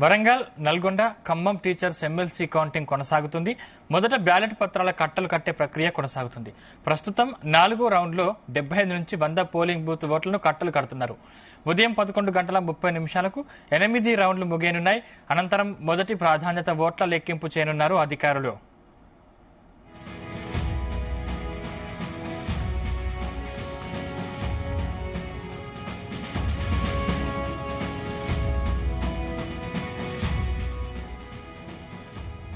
Warangal, Nalgonda, Khammam teachers MLC counting కొనసాగుతుంది. మొదట ballot పత్రాల కట్టలు కట్టే ప్రక్రియ కొనసాగుతుంది. ప్రస్తుతం 4వ రౌండ్లో 75 నుంచి 100 పోలింగ్ బూత్ ఓట్లను కట్టలు కడుతున్నారు. ఉదయం 11:30 8 రౌండ్లు ముగియనున్నాయి. అనంతరం మొదటి ప్రాధాన్యత ఓట్ల లెక్కింపు చేయనున్నారు అధికారులు.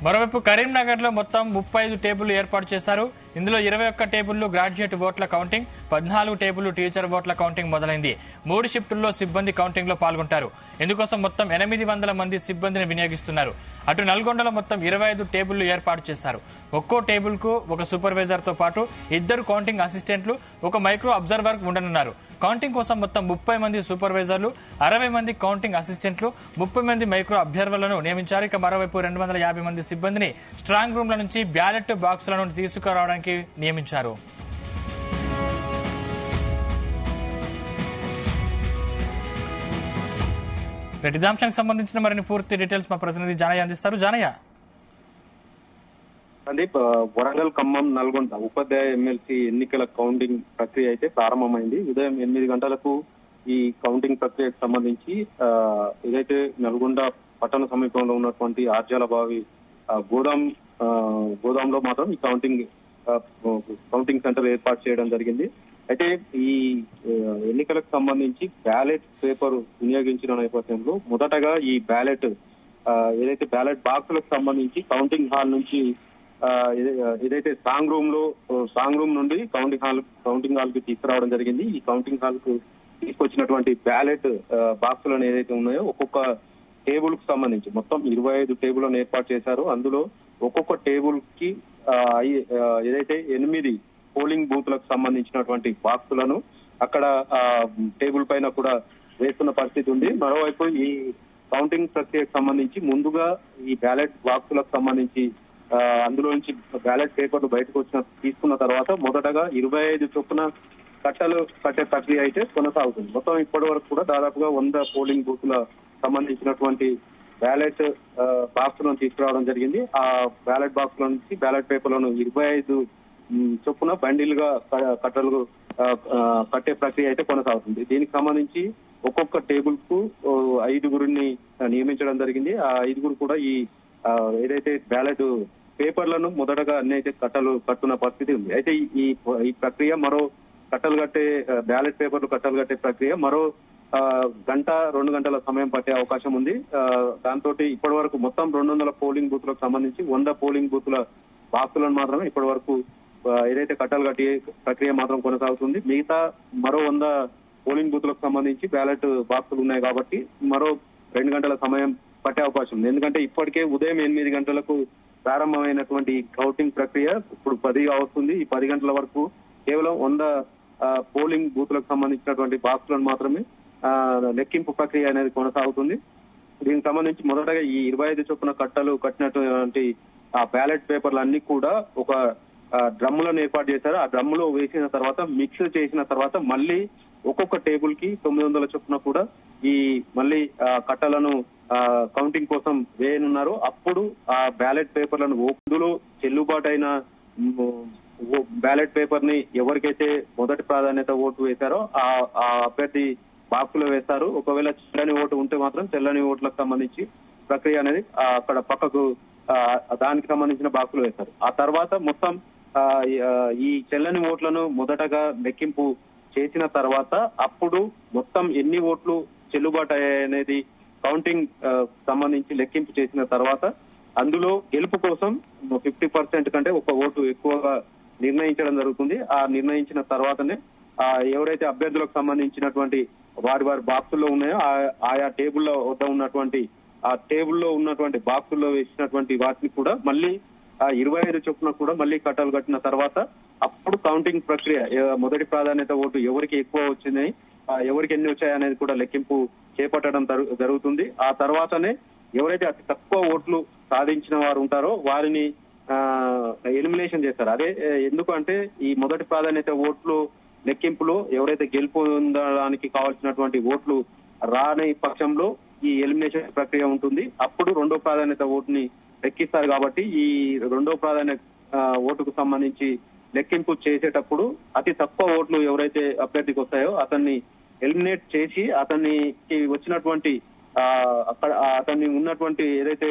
మరోవైపు కరీంనగర్ లో మొత్తం 35 టేబుల్ ఏర్పాటు చేశారు. ఇందులో 21 టేబుళ్లు గ్రాడ్యుయేట్ ఓట్ల కౌంటింగ్, 14 టేబుళ్లు టీచర్ ఓట్ల కౌంటింగ్ మొదలైంది. 3 షిఫ్టుల్లో సిబ్బంది కౌంటింగ్ లో పాల్గొంటారు. ఇందుకోసం మొత్తం 800 మంది సిబ్బందిని వినియోగిస్తున్నారు. అటు నల్గొండలో మొత్తం 25 టేబుళ్లు ఏర్పాటు చేశారు. ఒక్కో టేబుల్ కు ఒక సూపర్వైజర్ తో పాటు 2 కౌంటింగ్ అసిస్టెంట్లు, ఒక మైక్రో అబ్జర్వర్ ఉండనున్నారు. కౌంటింగ్ కోసం మొత్తం 30 మంది సూపర్వైజర్లు, 60 మంది కౌంటింగ్ అసిస్టెంట్లు, 30 మంది మైక్రో అబ్జర్వర్లను నియమించారు. ఇక మరోవైపు 250 మంది సిబ్బందిని స్ట్రాంగ్ రూమ్ల నుంచి బ్యాలెట్ బాక్సులను తీసుకురావడానికి నియమించారు. ఇదే అంశానికి సంబంధించిన మరిన్ని పూర్తి డీటెయిల్స్ మా ప్రతినిధి జానయ్య అందిస్తారు. జానయ్య. సందీప్, వరంగల్, ఖమ్మం, నల్గొండ ఉపాధ్యాయ ఎమ్మెల్సీ ఎన్నికల కౌంటింగ్ ప్రక్రియ అయితే ప్రారంభమైంది. ఉదయం 8 గంటలకు ఈ కౌంటింగ్ ప్రక్రియకు సంబంధించి ఏదైతే నల్గొండ పట్టణ సమీపంలో ఉన్నటువంటి ఆర్జాల బావి గోదాంలో మాత్రం ఈ కౌంటింగ్ సెంటర్ ఏర్పాటు చేయడం జరిగింది. అయితే ఈ ఎన్నికలకు సంబంధించి బ్యాలెట్ పేపర్ వినియోగించిన నేపథ్యంలో మొదటగా ఈ ఏదైతే బ్యాలెట్ బాక్సులకు సంబంధించి కౌంటింగ్ హాల్ నుంచి ఏదైతే స్ట్రాంగ్ రూమ్ నుండి కౌంటింగ్ హాల్ కి తీసుకురావడం జరిగింది. ఈ కౌంటింగ్ హాల్ కు తీసుకొచ్చినటువంటి బ్యాలెట్ బాక్సులను ఏదైతే ఉన్నాయో ఒక్కొక్క టేబుల్ కు సంబంధించి మొత్తం 25 టేబుల్లను ఏర్పాటు చేశారు. అందులో ఒక్కొక్క టేబుల్ కి ఏదైతే 8 పోలింగ్ బూత్లకు సంబంధించినటువంటి బాక్సులను అక్కడ టేబుల్ పైన కూడా వేస్తున్న పరిస్థితి ఉంది. మరోవైపు ఈ కౌంటింగ్ ప్రక్రియకు సంబంధించి ముందుగా ఈ బ్యాలెట్ బాక్సులకు సంబంధించి అందులో నుంచి బ్యాలెట్ పేపర్లు బయటకు తీసుకున్న తర్వాత మొదటగా 25 చొప్పున కట్టలు కట్టే ప్రక్రియ అయితే కొనసాగుతుంది. మొత్తం ఇప్పటి వరకు కూడా దాదాపుగా 100 పోలింగ్ బూత్ల సంబంధించినటువంటి బ్యాలెట్ బాక్సులను తీసుకురావడం జరిగింది. ఆ బ్యాలెట్ బాక్సుల నుంచి బ్యాలెట్ పేపర్లను 25 చొప్పున బండిల్గా కట్టలు కట్టే ప్రక్రియ అయితే కొనసాగుతుంది. దీనికి సంబంధించి ఒక్కొక్క టేబుల్ కు 5గురిని నియమించడం జరిగింది. ఆ 5గురు కూడా ఈ ఏదైతే బ్యాలెట్ పేపర్లను మొదటగా అన్ని అయితే కట్టున్న పరిస్థితి ఉంది. అయితే ఈ ప్రక్రియ బ్యాలెట్ పేపర్లు కట్టలు కట్టే ప్రక్రియ మరో 1-2 గంటల సమయం పట్టే అవకాశం ఉంది. దాంతో ఇప్పటి వరకు మొత్తం 200 పోలింగ్ బూత్లకు సంబంధించి 100 పోలింగ్ బూత్ల బాక్సులను మాత్రమే ఇప్పటి వరకు ఏదైతే కట్టలు కట్టే ప్రక్రియ మాత్రం కొనసాగుతుంది. మిగతా మరో 100 పోలింగ్ బూత్లకు సంబంధించి బ్యాలెట్ బాక్సులు ఉన్నాయి కాబట్టి మరో 2 గంటల సమయం పట్టే అవకాశం ఉంది. ఎందుకంటే ఇప్పటికే ఉదయం 8 గంటలకు ప్రారంభమైనటువంటి కౌంటింగ్ ప్రక్రియ ఇప్పుడు 10 వస్తుంది. ఈ 10 గంటల వరకు కేవలం 100 పోలింగ్ బూత్లకు సంబంధించినటువంటి బాక్సులను మాత్రమే లెక్కింపు ప్రక్రియ అనేది కొనసాగుతుంది. దీనికి సంబంధించి మొదటగా ఈ 25 చొప్పున కట్టలు కట్టినటువంటి ఆ బ్యాలెట్ పేపర్లు అన్ని కూడా ఒక డ్రమ్ములను ఏర్పాటు చేశారు. ఆ డ్రమ్ములో వేసిన తర్వాత మిక్స్ చేసిన తర్వాత మళ్ళీ ఒక్కొక్క టేబుల్ కి 900 చొప్పున కూడా ఈ మళ్ళీ కట్టలను కౌంటింగ్ కోసం వేయనున్నారు. అప్పుడు ఆ బ్యాలెట్ పేపర్లను ఇందులో చెల్లుబాటైన బ్యాలెట్ పేపర్ ని ఎవరికైతే మొదటి ప్రాధాన్యత ఓటు వేశారో ఆ అభ్యర్థి బాక్సులో వేస్తారు. ఒకవేళ చెల్లని ఓటు ఉంటే మాత్రం చెల్లని ఓట్లకు సంబంధించి ప్రక్రియ అనేది అక్కడ పక్కకు దానికి సంబంధించిన బాక్సులు వేస్తారు. ఆ తర్వాత మొత్తం ఈ చెల్లని ఓట్లను మొదటగా లెక్కింపు చేసిన తర్వాత అప్పుడు మొత్తం ఎన్ని ఓట్లు చెల్లుబాటు అనేది కౌంటింగ్ సంబంధించి లెక్కింపు చేసిన తర్వాత అందులో గెలుపు కోసం 50% కంటే ఒక ఓటు ఎక్కువగా నిర్ణయించడం జరుగుతుంది. ఆ నిర్ణయించిన తర్వాతనే ఎవరైతే అభ్యర్థులకు సంబంధించినటువంటి వారి బాక్సుల్లో ఉన్నాయో ఆయా టేబుల్లో వద్ద ఉన్నటువంటి ఆ టేబుల్లో ఉన్నటువంటి బాక్సుల్లో వేసినటువంటి వాటిని కూడా మళ్ళీ 25 చొప్పున కూడా మళ్ళీ కట్టలు కట్టిన తర్వాత అప్పుడు కౌంటింగ్ ప్రక్రియ మొదటి ప్రాధాన్యత ఓటు ఎవరికి ఎక్కువ వచ్చిందని ఎవరికి ఎన్ని వచ్చాయనేది కూడా లెక్కింపు చేపట్టడం జరుగుతుంది. ఆ తర్వాతనే ఎవరైతే అతి తక్కువ ఓట్లు సాధించిన వారు ఉంటారో వారిని ఎలిమినేషన్ చేస్తారు. అదే ఎందుకంటే ఈ మొదటి ప్రాధాన్యత ఓట్లు లెక్కింపులో ఎవరైతే గెలుపొందడానికి కావాల్సినటువంటి ఓట్లు రాని పక్షంలో ఈ ఎలిమినేషన్ ప్రక్రియ ఉంటుంది. అప్పుడు రెండో ప్రాధాన్యత ఓటుని లెక్కిస్తారు. కాబట్టి ఈ రెండో ప్రాధాన్యత ఓటుకు సంబంధించి లెక్కింపు చేసేటప్పుడు అతి తక్కువ ఓట్లు ఎవరైతే అభ్యర్థికి వస్తాయో అతన్ని ఎలిమినేట్ చేసి అతనికి వచ్చినటువంటి అక్కడ అతన్ని ఉన్నటువంటి ఏదైతే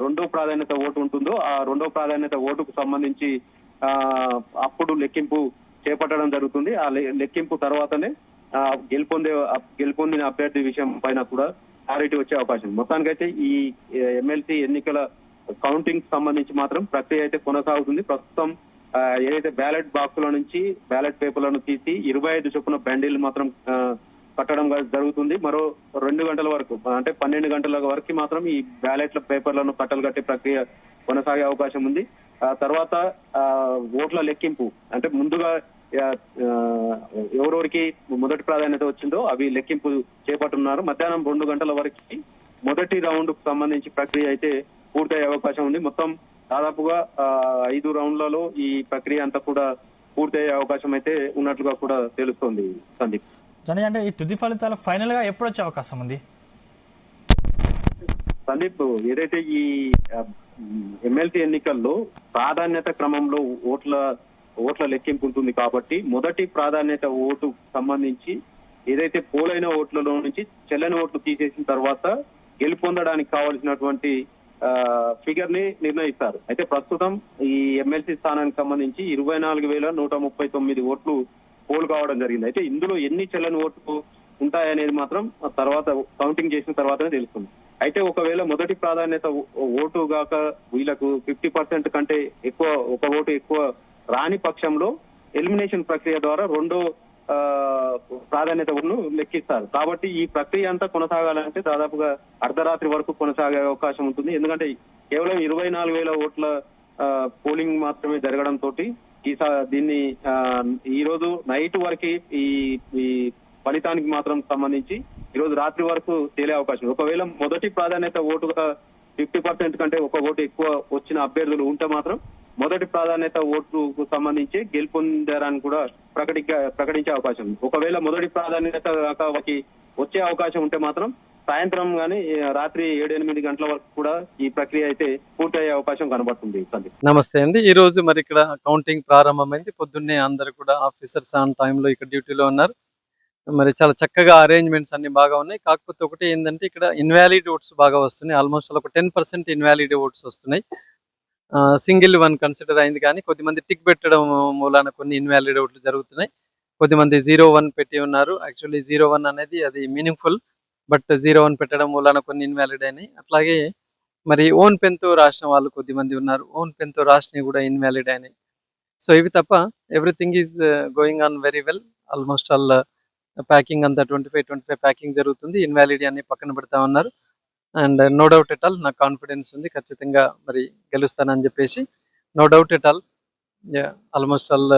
రెండో ప్రాధాన్యత ఓటు ఉంటుందో ఆ రెండో ప్రాధాన్యత ఓటుకు సంబంధించి అప్పుడు లెక్కింపు చేపట్టడం జరుగుతుంది. ఆ లెక్కింపు తర్వాతనే గెలుపొందిన అభ్యర్థి విషయం పైన కూడా క్లారిటీ వచ్చే అవకాశం. మొత్తానికైతే ఈ ఎమ్మెల్సీ ఎన్నికల కౌంటింగ్ సంబంధించి మాత్రం ప్రక్రియ అయితే కొనసాగుతుంది. ప్రస్తుతం ఏదైతే బ్యాలెట్ బాక్సుల నుంచి బ్యాలెట్ పేపర్లను తీసి 25 చొప్పున బండిల్ మాత్రం కట్టడం జరుగుతుంది. మరో 2 గంటల వరకు అంటే 12 గంటల వరకు మాత్రం ఈ బ్యాలెట్ల పేపర్లను కట్టలు కట్టే ప్రక్రియ కొనసాగే అవకాశం ఉంది. తర్వాత ఓట్ల లెక్కింపు అంటే ముందుగా ఎవరెవరికి మొదటి ప్రాధాన్యత వచ్చిందో అవి లెక్కింపు చేపట్టున్నారు. మధ్యాహ్నం 2 గంటల వరకు మొదటి రౌండ్ కు సంబంధించి ప్రక్రియ అయితే పూర్తయ్యే అవకాశం ఉంది. మొత్తం దాదాపుగా 5 రౌండ్లలో ఈ ప్రక్రియ అంతా కూడా పూర్తయ్యే అవకాశం అయితే ఉన్నట్లుగా కూడా తెలుస్తోంది సందీప్. అంటే ఈ తుది ఫలితాలు ఫైనల్ గా ఎప్పుడు వచ్చే అవకాశం ఉంది సందీప్? ఏదైతే ఈ ఎమ్మెల్సీ ఎన్నికల్లో ప్రాధాన్యత క్రమంలో ఓట్ల లెక్కింపు ఉంటుంది కాబట్టి మొదటి ప్రాధాన్యత ఓటు సంబంధించి ఏదైతే పోలైన ఓట్లలో నుంచి చెల్లని ఓట్లు తీసేసిన తర్వాత గెలుపొందడానికి కావాల్సినటువంటి ఫిగర్ ని నిర్ణయిస్తారు. అయితే ప్రస్తుతం ఈ ఎమ్మెల్సీ స్థానానికి సంబంధించి 24,139 ఓట్లు పోల్ కావడం జరిగింది. అయితే ఇందులో ఎన్ని చెల్లని ఓట్లు ఉంటాయనేది మాత్రం తర్వాత కౌంటింగ్ చేసిన తర్వాతనే తెలుస్తుంది. అయితే ఒకవేళ మొదటి ప్రాధాన్యత ఓటు గాక వీళ్ళకు 50% కంటే ఎక్కువ ఒక ఓటు ఎక్కువ రాని పక్షంలో ఎలిమినేషన్ ప్రక్రియ ద్వారా రెండో ప్రాధాన్యత ఓటును లెక్కిస్తారు. కాబట్టి ఈ ప్రక్రియ అంతా కొనసాగాలంటే దాదాపుగా అర్ధరాత్రి వరకు కొనసాగే అవకాశం ఉంటుంది. ఎందుకంటే కేవలం 24,000 ఓట్ల పోలింగ్ మాత్రమే జరగడంతో దీన్ని ఈ రోజు నైట్ వరకు ఈ ఫలితానికి మాత్రం సంబంధించి ఈ రోజు రాత్రి వరకు తేలే అవకాశం. ఒకవేళ మొదటి ప్రాధాన్యత ఓటుగా 50% కంటే ఒక ఓటు ఎక్కువ వచ్చిన అభ్యర్థులు ఉంటే మాత్రం మొదటి ప్రాధాన్యత ఓటుకు సంబంధించి గెలుపొందారని కూడా ప్రకటించే అవకాశం ఉంది. ఒకవేళ మొదటి ప్రాధాన్యత వచ్చే అవకాశం ఉంటే మాత్రం సాయంత్రం గానీ రాత్రి 7-8 గంటల వరకు కూడా ఈ ప్రక్రియ అయితే పూర్తయ్యే అవకాశం కనబడుతుంది. నమస్తే అండి. ఈ రోజు మరి ఇక్కడ కౌంటింగ్ ప్రారంభమైంది. పొద్దున్నే అందరు కూడా ఆఫీసర్స్ ఆన్ టైంలో ఇక్కడ డ్యూటీలో ఉన్నారు. మరి చాలా చక్కగా అరేంజ్మెంట్స్ అన్ని బాగా ఉన్నాయి. కాకపోతే ఒకటి ఏంటంటే ఇక్కడ ఇన్వాలిడ్ ఓట్స్ బాగా వస్తున్నాయి. ఆల్మోస్ట్ ఒక 10% ఇన్వాలిడ్ ఓట్స్ వస్తున్నాయి. సింగిల్ వన్ కన్సిడర్ అయింది కానీ కొద్దిమంది టిక్ పెట్టడం మూలాన కొన్ని ఇన్వాలిడ్ ఓట్లు జరుగుతున్నాయి. కొద్దిమంది 0-1 పెట్టి ఉన్నారు. యాక్చువల్లీ 0-1 అనేది అది మీనింగ్ఫుల్, బట్ 0-1 పెట్టడం మూలాన కొన్ని ఇన్వాలిడ్ అయినాయి. అట్లాగే మరి ఓన్ పెన్తో రాసిన వాళ్ళు కొద్దిమంది ఉన్నారు. ఓన్ పెన్తో రాసినవి కూడా ఇన్వాలిడ్ అయినాయి. సో ఇవి తప్ప everything is going on very well. Almost all packing అంతా 25 ప్యాకింగ్ జరుగుతుంది. ఇన్వాలిడ్ అన్ని పక్కన పెడతా ఉన్నారు. And no doubt at all నాకు కాన్ఫిడెన్స్ ఉంది, ఖచ్చితంగా మరి గెలుస్తానని చెప్పేసి. No doubt at all almost all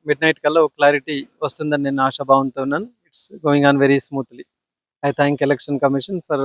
midnight కల్లా ఒక క్లారిటీ వస్తుందని నేను ఆశాభావంతో ఉన్నాను. It's going on very smoothly. I thank Election Commission for